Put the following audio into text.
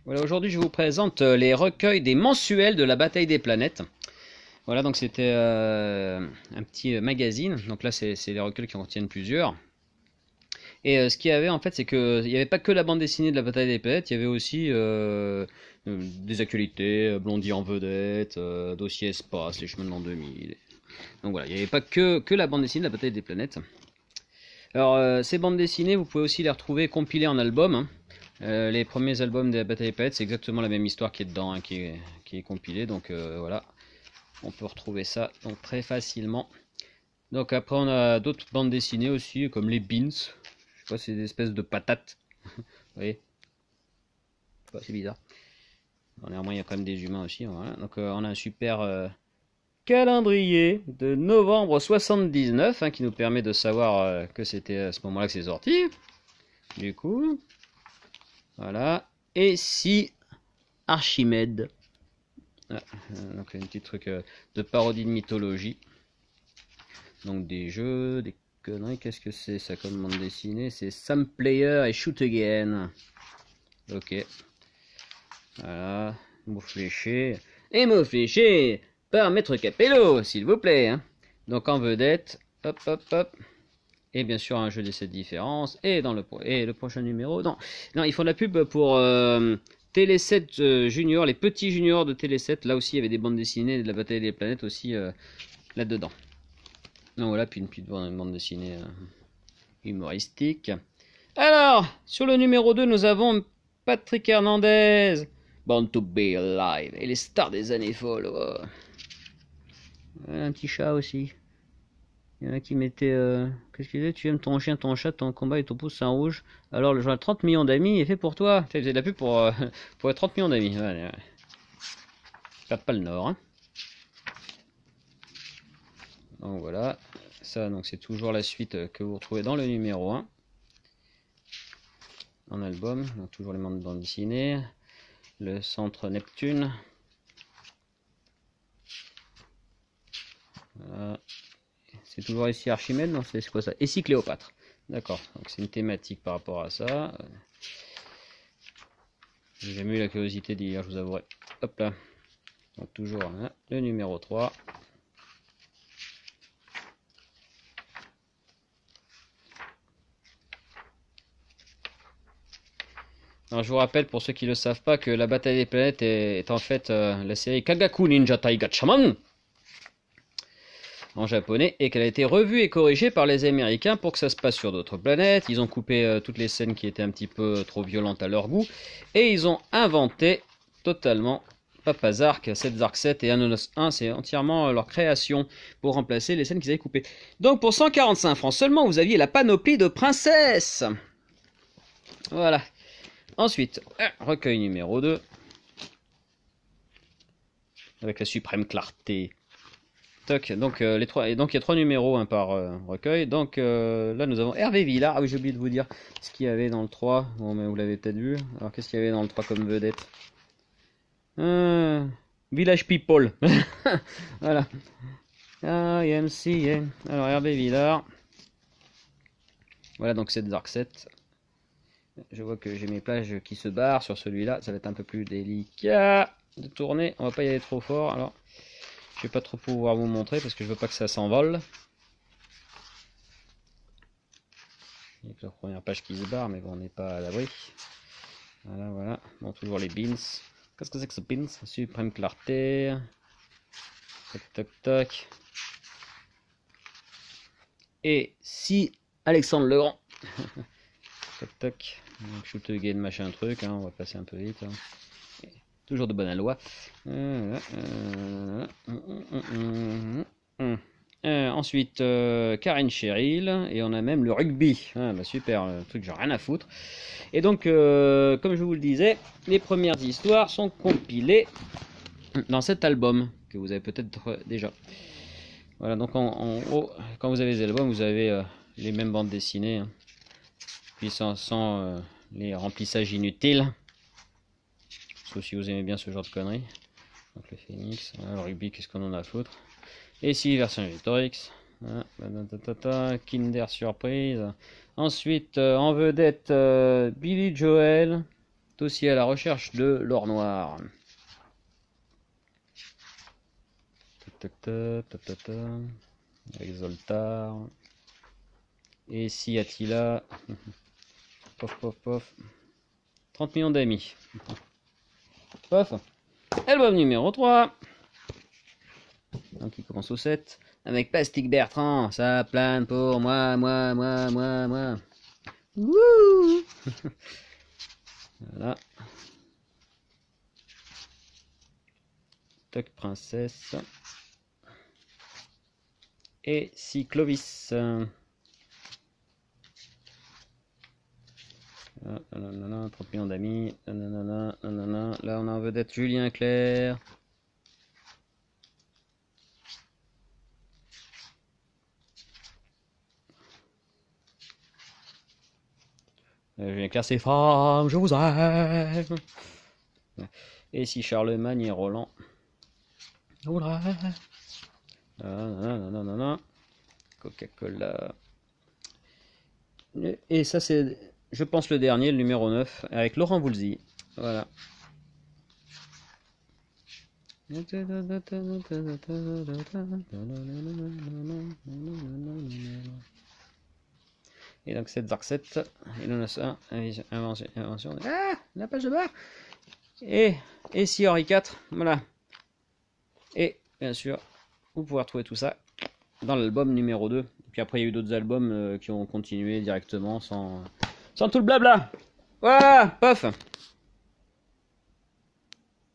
Voilà, aujourd'hui je vous présente les recueils des mensuels de la bataille des planètes. Voilà, donc c'était un petit magazine. Donc là, c'est les recueils qui en contiennent plusieurs. Et ce qu'il y avait en fait, c'est que il n'y avait pas que la bande dessinée de la bataille des planètes, il y avait aussi des actualités, Blondie en vedette, Dossier espace, les chemins de l'an 2000. Donc voilà, il n'y avait pas que la bande dessinée de la bataille des planètes. Alors, ces bandes dessinées, vous pouvez aussi les retrouver compilées en album, hein. Les premiers albums de la bataille des planètes, c'est exactement la même histoire qui est dedans, hein, qui est compilée. Donc voilà, on peut retrouver ça donc très facilement. Donc après, on a d'autres bandes dessinées aussi, comme les Beans. Je sais pas, c'est des espèces de patates. Vous voyez, c'est bizarre. Néanmoins, il y a quand même des humains aussi. Voilà. Donc on a un super calendrier de novembre 79, hein, qui nous permet de savoir que c'était à ce moment-là que c'est sorti. Du coup, voilà. Et si Archimède. Ah, donc un petit truc de parodie de mythologie. Donc des jeux, des conneries. Qu'est-ce que c'est ça comme bande dessinée? C'est Some Player et Shoot Again. Ok. Voilà. Mot fléché. Et mot fléché par Maître Capello, s'il vous plaît, hein. Donc en vedette, hop hop hop. Et bien sûr un jeu des 7 différences. Et dans le prochain numéro. Non, non, ils font de la pub pour Télé 7 Junior, les petits juniors de Télé 7. Là aussi il y avait des bandes dessinées de la bataille des planètes aussi là-dedans. Donc voilà, puis une bande dessinée humoristique. Alors, sur le numéro 2, nous avons Patrick Hernandez, Born to Be Alive, et les stars des années folles. Oh. Un petit chat aussi. Il y en a qui mettaient. Qu'est-ce qu'il disait? Tu aimes ton chien, ton chat, ton combat et ton pouce en rouge. Alors le journal 30 millions d'amis est fait pour toi. Tu faisais de la pub pour 30 millions d'amis. Ouais. Perds pas le nord. Hein. Donc voilà. Ça, donc c'est toujours la suite que vous retrouvez dans le numéro 1. En album. Donc toujours les bandes dessinées. Le centre Neptune. Voilà. C'est toujours ici Archimède, non, c'est quoi ça? Et si Cléopâtre. D'accord, donc c'est une thématique par rapport à ça. J'ai jamais eu la curiosité d'y lire, je vous avouerai. Hop là. Donc toujours hein, le numéro 3. Alors je vous rappelle pour ceux qui ne le savent pas que la bataille des planètes est en fait la série Kagaku Ninja Taigachaman en japonais et qu'elle a été revue et corrigée par les Américains pour que ça se passe sur d'autres planètes. Ils ont coupé toutes les scènes qui étaient un petit peu trop violentes à leur goût et ils ont inventé totalement Papa Zark, 7 Zark 7 et Anonos 1, c'est entièrement leur création pour remplacer les scènes qu'ils avaient coupées. Donc pour 145 francs seulement, vous aviez la panoplie de princesse. Voilà. Ensuite, recueil numéro 2. Avec la suprême clarté. Toc, donc, les trois, et donc il y a 3 numéros hein, par recueil. Donc là nous avons Hervé Villard. Ah oui, j'ai oublié de vous dire ce qu'il y avait dans le 3. Bon, mais vous l'avez peut-être vu. Alors qu'est-ce qu'il y avait dans le 3 comme vedette? Village People. Voilà. IMCA. Alors Hervé Villard. Voilà donc c'est Dark 7. Je vois que j'ai mes plages qui se barrent sur celui-là. Ça va être un peu plus délicat de tourner. On va pas y aller trop fort. Alors, je vais pas trop pouvoir vous montrer parce que je veux pas que ça s'envole. Il y a que la première page qui se barre, mais bon, on n'est pas à l'abri. Voilà, voilà. Bon, toujours les beans. Qu'est-ce que c'est que ce beans? Suprême clarté. Toc, toc, toc. Et si Alexandre Legrand. Toc, toc. Shoot again, machin truc. Hein, on va passer un peu vite. Hein. Toujours de bonne aloi. Ensuite, Karen Cheryl. Et on a même le rugby. Ah, bah super, le truc, j'ai rien à foutre. Et donc, comme je vous le disais, les premières histoires sont compilées dans cet album que vous avez peut-être déjà. Voilà, donc en haut, quand vous avez les albums, vous avez les mêmes bandes dessinées. Hein. Puis sans les remplissages inutiles. Sauf si vous aimez bien ce genre de conneries. Donc le Phoenix, voilà, le rugby, qu'est-ce qu'on en a à foutre. Et ici, version Victorix. Voilà, Kinder Surprise. Ensuite, en vedette, Billy Joel. Dossier à la recherche de l'or noir. Avec Zoltar. Et si Attila. Pof, pof, pof. 30 millions d'amis. Pof. Album numéro 3. Donc il commence au 7. Avec Plastic Bertrand. Ça plane pour moi. Wouh. Voilà. Toc Princesse. Et si Clovis. Ah, 30 millions d'amis. Là, on a en vedette Julien Clerc. Julien Clerc, c'est femme, je vous aime. Et si Charlemagne et Roland. Coca-Cola. Et ça, c'est, je pense, le dernier, le numéro 9, avec Laurent Voulzy. Voilà. Et donc, c'est Dark 7. Il en a ça. Invention. Ah, la page de barre. Et si Henri IV. Voilà. Et bien sûr, vous pouvez retrouver tout ça dans l'album numéro 2. Puis après, il y a eu d'autres albums qui ont continué directement sans tout le blabla. Voilà, pof.